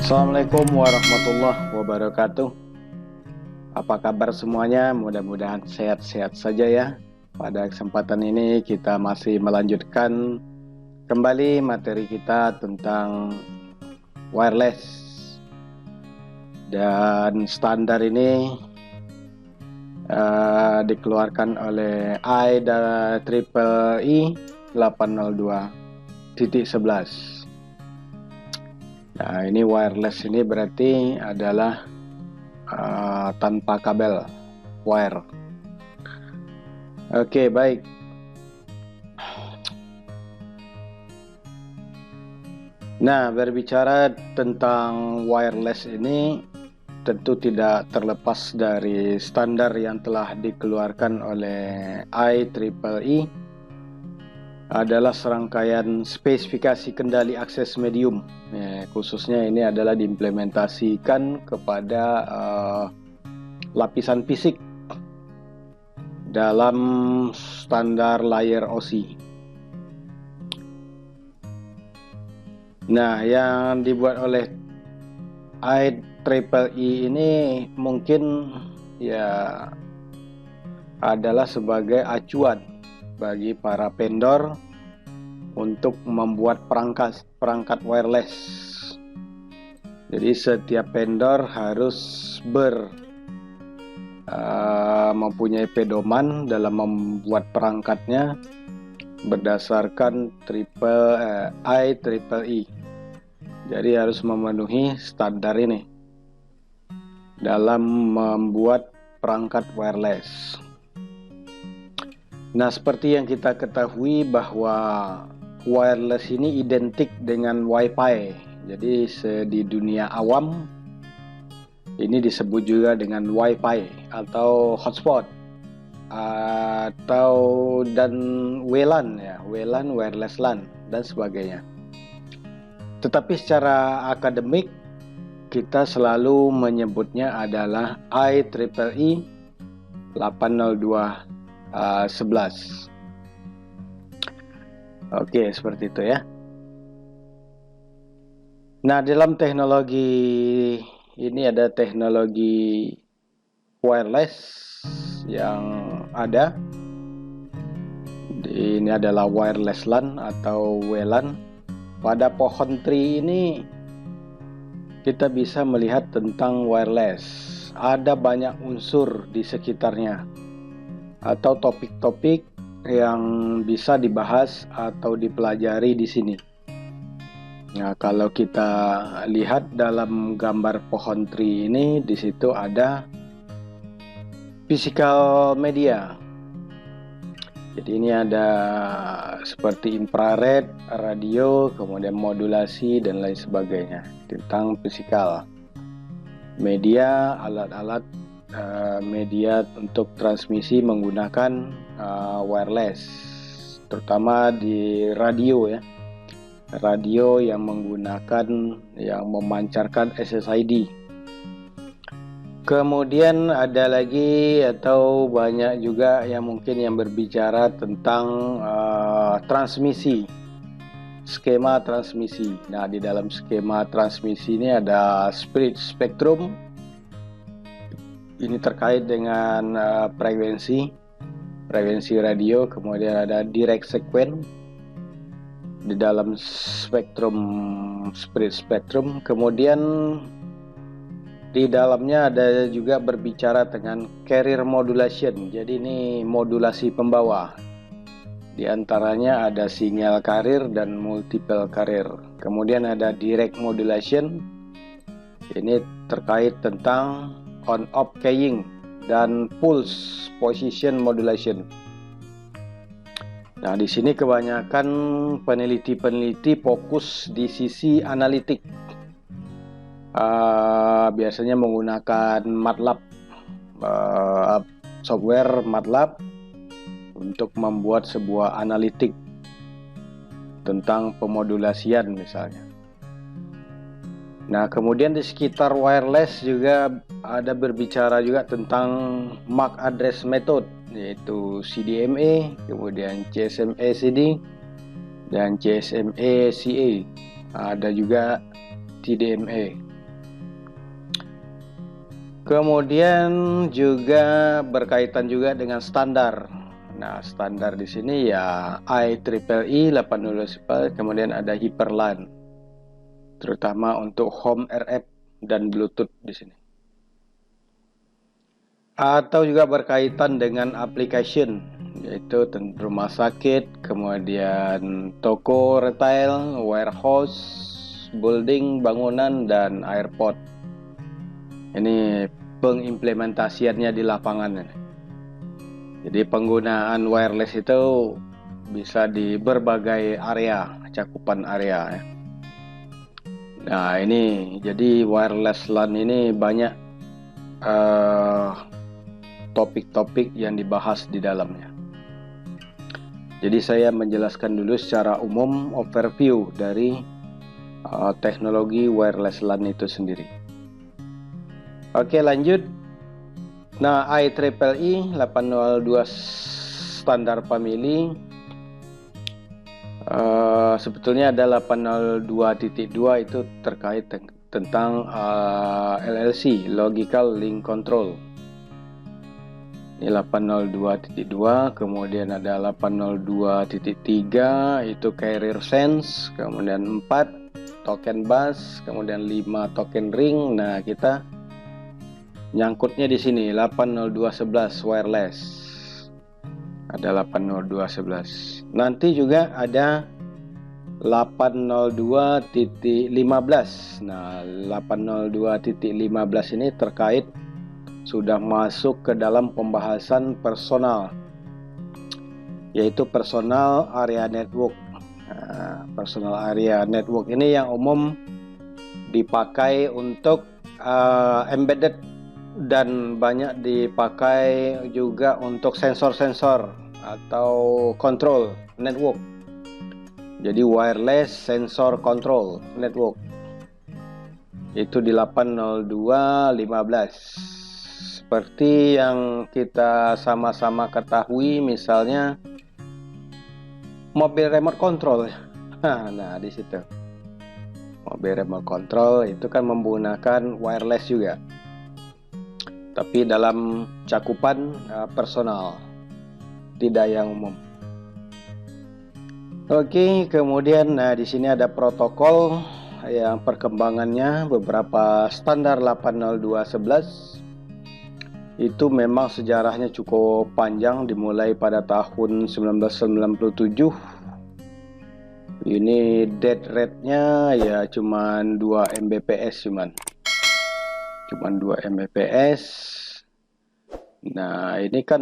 Assalamualaikum warahmatullahi wabarakatuh. Apa kabar semuanya? Mudah-mudahan sehat-sehat saja ya. Pada kesempatan ini kita masih melanjutkan kembali materi kita tentang wireless. Dan standar ini dikeluarkan oleh IEEE 802.11. Nah, ini wireless ini berarti adalah tanpa kabel, wire. Oke, baik. Nah, berbicara tentang wireless ini tentu tidak terlepas dari standar yang telah dikeluarkan oleh IEEE, adalah serangkaian spesifikasi kendali akses medium. Khususnya ini adalah diimplementasikan kepada lapisan fisik dalam standar layer OSI. Nah, yang dibuat oleh IEEE ini mungkin ya adalah sebagai acuan bagi para vendor untuk membuat perangkat wireless. Jadi setiap vendor harus mempunyai pedoman dalam membuat perangkatnya berdasarkan IEEE. Jadi harus memenuhi standar ini dalam membuat perangkat wireless. Nah, seperti yang kita ketahui bahwa wireless ini identik dengan Wi-Fi. Jadi di dunia awam ini disebut juga dengan Wi-Fi atau hotspot atau dan WLAN ya, WLAN, wireless LAN dan sebagainya. Tetapi secara akademik kita selalu menyebutnya adalah IEEE 802.11. Oke, seperti itu ya. Nah, dalam teknologi ini ada teknologi wireless yang ada. Ini adalah wireless LAN atau WLAN. Pada pohon tri ini kita bisa melihat tentang wireless. Ada banyak unsur di sekitarnya atau topik-topik yang bisa dibahas atau dipelajari di sini. Nah, kalau kita lihat dalam gambar pohon tri ini, di situ ada physical media. Jadi ini ada seperti infrared, radio, kemudian modulasi dan lain sebagainya tentang physical media, alat-alat media untuk transmisi menggunakan wireless, terutama di radio ya, radio yang memancarkan SSID. Kemudian ada lagi atau banyak juga yang mungkin yang berbicara tentang transmisi, skema transmisi. Nah, di dalam skema transmisi ini ada split spectrum. Ini terkait dengan frekuensi radio, kemudian ada direct sequence di dalam spektrum split spectrum, kemudian di dalamnya ada juga berbicara dengan carrier modulation. Jadi ini modulasi pembawa. Di antaranya ada single carrier dan multiple carrier. Kemudian ada direct modulation. Ini terkait tentang on-off keying dan pulse position modulation. Nah, di sini kebanyakan peneliti fokus di sisi analitik. Biasanya menggunakan MATLAB, software MATLAB untuk membuat sebuah analitik tentang pemodulasian misalnya. Nah, kemudian di sekitar wireless juga ada berbicara juga tentang MAC address method, yaitu CDMA, kemudian CSMA CD dan CSMA CA. Ada juga TDMA. Kemudian juga berkaitan juga dengan standar. Nah, standar di sini ya IEEE 802.11, kemudian ada Hyperland, terutama untuk home RF dan Bluetooth di sini. Atau juga berkaitan dengan application, yaitu rumah sakit, kemudian toko retail, warehouse, building, bangunan, dan airport. Ini pengimplementasiannya di lapangan. Jadi penggunaan wireless itu bisa di berbagai area, cakupan area. Nah, ini jadi wireless LAN ini banyak topik-topik yang dibahas di dalamnya. Jadi saya menjelaskan dulu secara umum overview dari teknologi wireless LAN itu sendiri. Oke, lanjut. Nah, IEEE 802 standar family sebetulnya ada 802.2 itu terkait tentang LLC, Logical Link Control. Ini 802.2, kemudian ada 802.3 itu Carrier Sense, kemudian 4 token bus, kemudian 5 token ring. Nah, kita nyangkutnya di sini 802.11 wireless. Ada 802.11. Nanti juga ada 802.15. Nah, 802.15 ini terkait sudah masuk ke dalam pembahasan personal, yaitu personal area network. Nah, personal area network ini yang umum dipakai untuk embedded dan banyak dipakai juga untuk sensor-sensor atau control network. Jadi wireless sensor control network itu di 802.15. Seperti yang kita sama-sama ketahui, misalnya mobil remote control. Nah, di situ mobil remote control itu kan menggunakan wireless juga, tapi dalam cakupan personal, tidak yang umum. Oke, kemudian di sini ada protokol yang perkembangannya beberapa standar 802.11. Itu memang sejarahnya cukup panjang, dimulai pada tahun 1997. Ini dead rate-nya ya cuman 2 Mbps cuman 2 Mbps. Nah, ini kan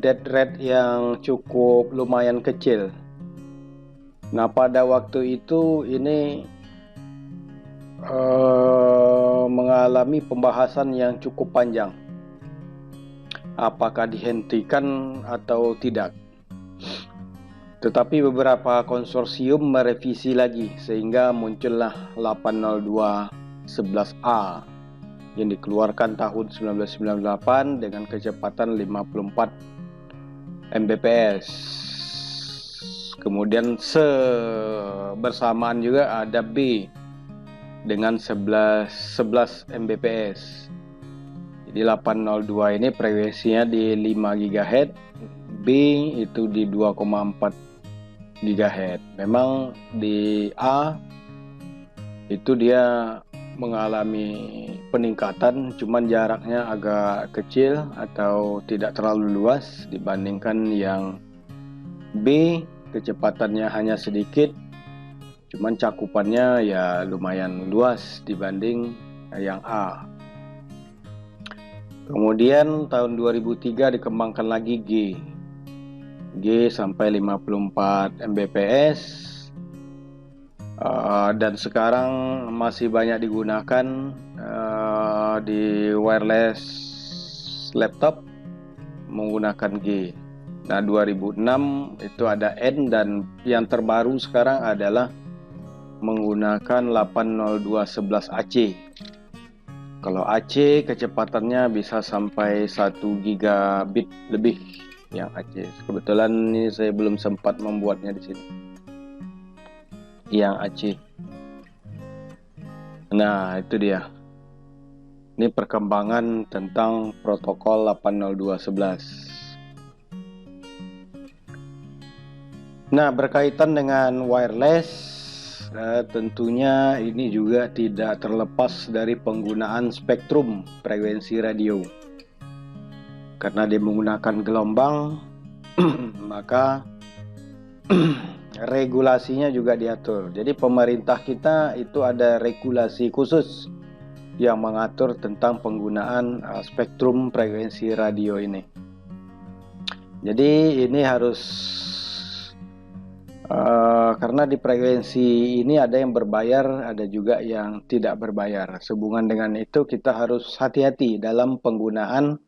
dead rate yang cukup lumayan kecil. Nah, pada waktu itu ini mengalami pembahasan yang cukup panjang, apakah dihentikan atau tidak. Tetapi beberapa konsorsium merevisi lagi sehingga muncullah 802.11a yang dikeluarkan tahun 1998 dengan kecepatan 54 Mbps. Kemudian bersamaan juga ada B dengan 11 Mbps. Jadi 802 ini frekuensinya di 5 GHz, B itu di 2,4 GHz. Memang di A itu dia mengalami peningkatan, cuman jaraknya agak kecil atau tidak terlalu luas dibandingkan yang B, kecepatannya hanya sedikit, cuman cakupannya ya lumayan luas dibanding yang A. Kemudian tahun 2003 dikembangkan lagi G sampai 54 Mbps, dan sekarang masih banyak digunakan di wireless laptop menggunakan G. Nah, 2006 itu ada N, dan yang terbaru sekarang adalah menggunakan 802.11 AC. Kalau AC kecepatannya bisa sampai 1 gigabit lebih yang AC. Kebetulan ini saya belum sempat membuatnya di sini. Yang AC. Nah, itu dia. Ini perkembangan tentang protokol 802.11. Nah, berkaitan dengan wireless, tentunya ini juga tidak terlepas dari penggunaan spektrum frekuensi radio. Karena dia menggunakan gelombang, maka regulasinya juga diatur. Jadi pemerintah kita itu ada regulasi khusus yang mengatur tentang penggunaan spektrum frekuensi radio ini. Jadi ini harus karena di frekuensi ini ada yang berbayar, ada juga yang tidak berbayar. Sehubungan dengan itu kita harus hati-hati dalam penggunaan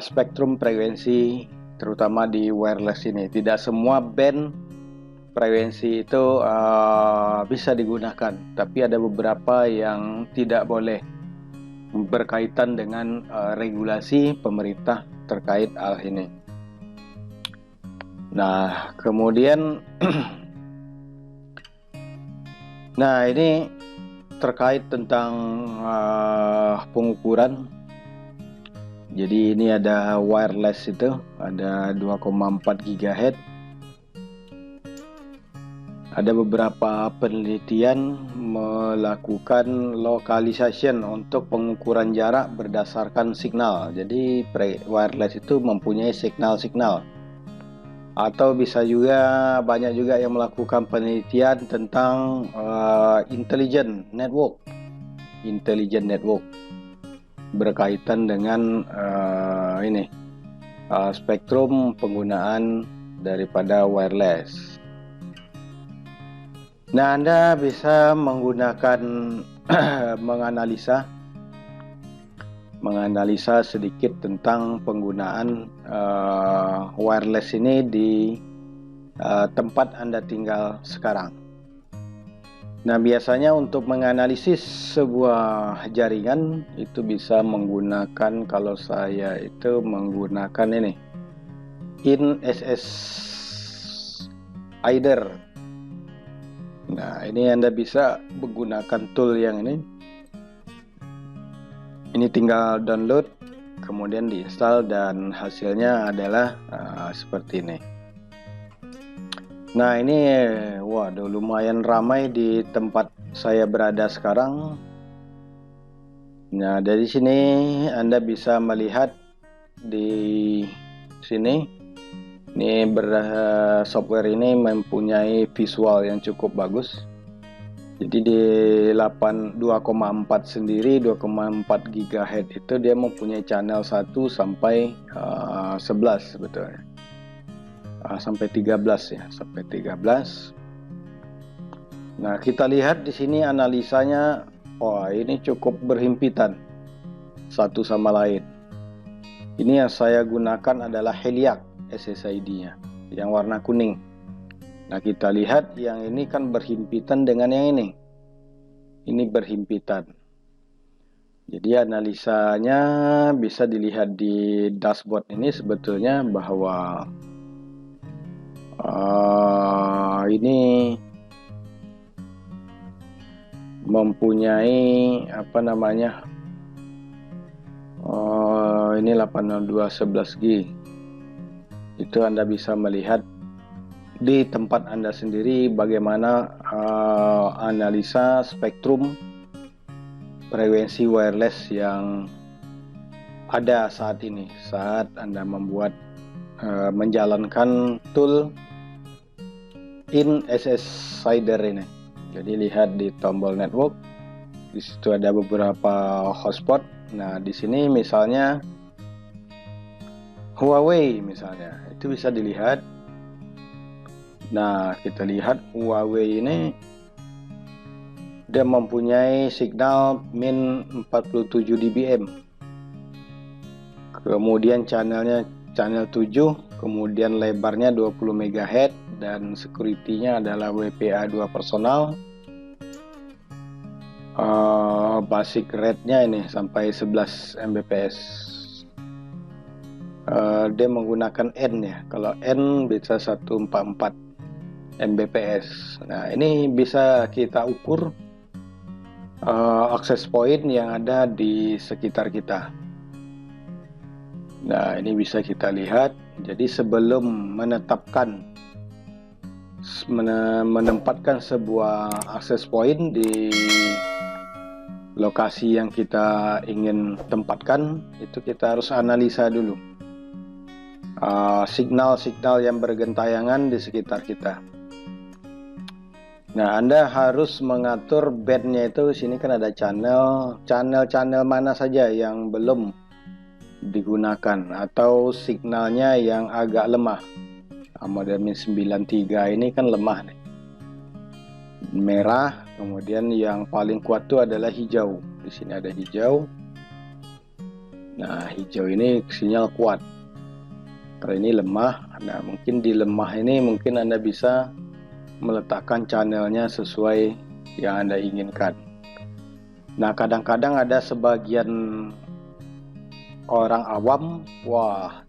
spektrum frekuensi, terutama di wireless ini. Tidak semua band frekuensi itu bisa digunakan, tapi ada beberapa yang tidak boleh, berkaitan dengan regulasi pemerintah terkait hal ini. Nah, kemudian nah ini terkait tentang pengukuran. Jadi ini ada wireless itu ada 2,4 GHz. Ada beberapa penelitian melakukan localization untuk pengukuran jarak berdasarkan signal. Jadi wireless itu mempunyai signal-signal. Atau bisa juga banyak juga yang melakukan penelitian tentang intelligent network berkaitan dengan spektrum penggunaan daripada wireless. Nah, Anda bisa menggunakan menganalisa sedikit tentang penggunaan wireless ini di tempat Anda tinggal sekarang. Nah, biasanya untuk menganalisis sebuah jaringan itu bisa menggunakan, kalau saya itu menggunakan ini InSS Aider. Nah, ini Anda bisa menggunakan tool yang ini. Ini tinggal download, kemudian diinstal, dan hasilnya adalah seperti ini. Nah, ini waduh, lumayan ramai di tempat saya berada sekarang. Nah, dari sini Anda bisa melihat di sini. Ini software ini mempunyai visual yang cukup bagus. Jadi di 2,4 sendiri, 2,4 GHz itu dia mempunyai channel 1 sampai 11 sebetulnya. Sampai 13 ya, sampai 13. Nah, kita lihat di sini analisanya. Wah, ini cukup berhimpitan satu sama lain. Ini yang saya gunakan adalah Heliac SSID-nya yang warna kuning. Nah, kita lihat yang ini kan berhimpitan dengan yang ini. Ini berhimpitan. Jadi analisanya bisa dilihat di dashboard ini sebetulnya bahwa ini mempunyai ini 802.11G. Itu Anda bisa melihat di tempat Anda sendiri bagaimana analisa spektrum frekuensi wireless yang ada saat ini, saat Anda membuat menjalankan tool InSS Aider ini. Jadi lihat di tombol network, di situ ada beberapa hotspot. Nah, di sini misalnya Huawei misalnya, itu bisa dilihat. Nah, kita lihat Huawei ini dia mempunyai signal min 47 dBm. Kemudian channelnya channel 7, kemudian lebarnya 20 MHz, dan security-nya adalah WPA 2 personal. Basic rate-nya ini sampai 11 Mbps. Dia menggunakan N ya. Kalau N bisa 144 Mbps. Nah, ini bisa kita ukur akses point yang ada di sekitar kita. Nah, ini bisa kita lihat. Jadi sebelum menempatkan sebuah akses point di lokasi yang kita ingin tempatkan, itu kita harus analisa dulu signal-signal yang bergentayangan di sekitar kita. Nah, Anda harus mengatur bandnya itu. Sini kan ada channel mana saja yang belum digunakan atau signalnya yang agak lemah. Model Min 93 ini kan lemah nih, merah. Kemudian yang paling kuat itu adalah hijau. Di sini ada hijau. Nah, hijau ini sinyal kuat. Kalau ini lemah, nah mungkin di lemah ini mungkin Anda bisa meletakkan channelnya sesuai yang Anda inginkan. Nah, kadang-kadang ada sebagian orang awam, wah,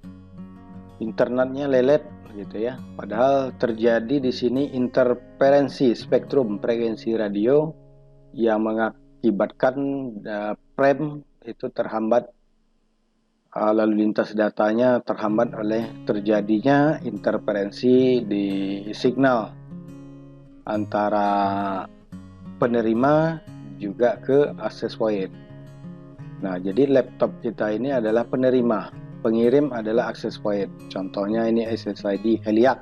internetnya lelet gitu ya. Padahal terjadi di sini interferensi spektrum frekuensi radio yang mengakibatkan frame itu terhambat, lalu lintas datanya terhambat oleh terjadinya interferensi di signal antara penerima juga ke access point. Nah, jadi laptop kita ini adalah penerima, pengirim adalah access point. Contohnya ini SSID Heliac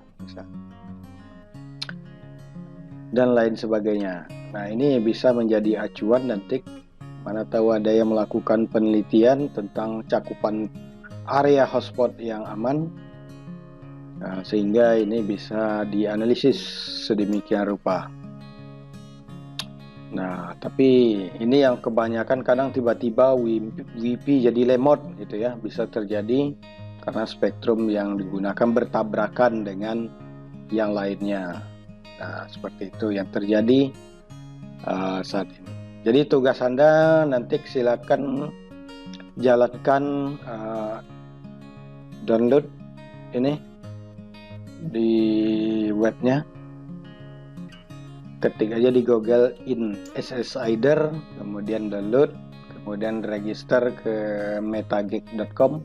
dan lain sebagainya. Nah, ini bisa menjadi acuan nanti mana tahu ada yang melakukan penelitian tentang cakupan area hotspot yang aman. Nah, sehingga ini bisa dianalisis sedemikian rupa. Nah, tapi ini yang kebanyakan kadang tiba-tiba WiFi jadi lemot gitu ya. Bisa terjadi karena spektrum yang digunakan bertabrakan dengan yang lainnya. Nah, seperti itu yang terjadi saat ini. Jadi tugas Anda nanti silakan jalankan download ini di webnya. Ketik aja di Google in SSIder, kemudian download, kemudian register ke metageek.com.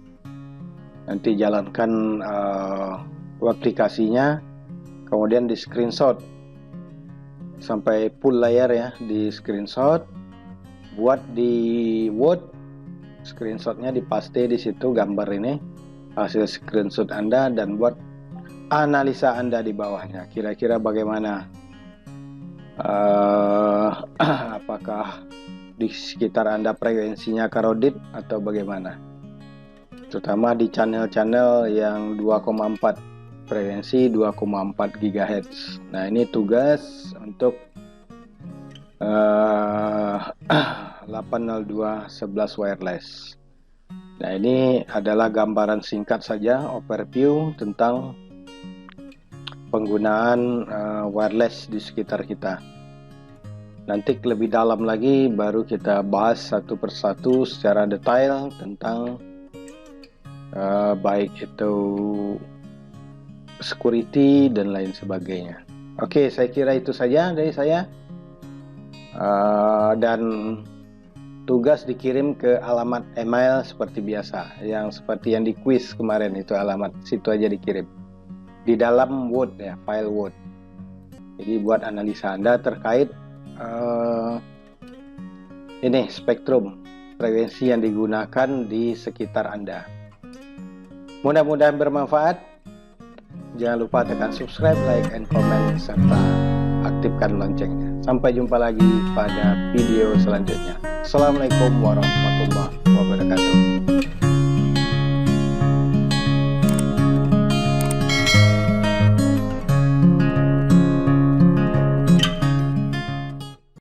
Nanti jalankan aplikasinya, kemudian di screenshot sampai full layar ya, di screenshot, buat di Word, screenshotnya dipaste di situ gambar ini hasil screenshot Anda, dan buat analisa Anda di bawahnya. Kira-kira bagaimana? Apakah di sekitar Anda frekuensinya karodit atau bagaimana? Terutama di channel-channel yang 2,4 frekuensi 2,4 GHz. Nah, ini tugas untuk 802.11 wireless. Nah, ini adalah gambaran singkat saja overview tentang penggunaan wireless di sekitar kita. Nanti lebih dalam lagi baru kita bahas satu persatu secara detail tentang baik itu security dan lain sebagainya. Oke, saya kira itu saja dari saya. Dan tugas dikirim ke alamat email seperti biasa, yang seperti yang di quiz kemarin itu, alamat situ aja dikirim di dalam Word ya, file Word. Jadi buat analisa Anda terkait ini spektrum frekuensi yang digunakan di sekitar Anda. Mudah-mudahan bermanfaat. Jangan lupa tekan subscribe, like, and comment, serta aktifkan loncengnya. Sampai jumpa lagi pada video selanjutnya. Assalamualaikum warahmatullahi wabarakatuh.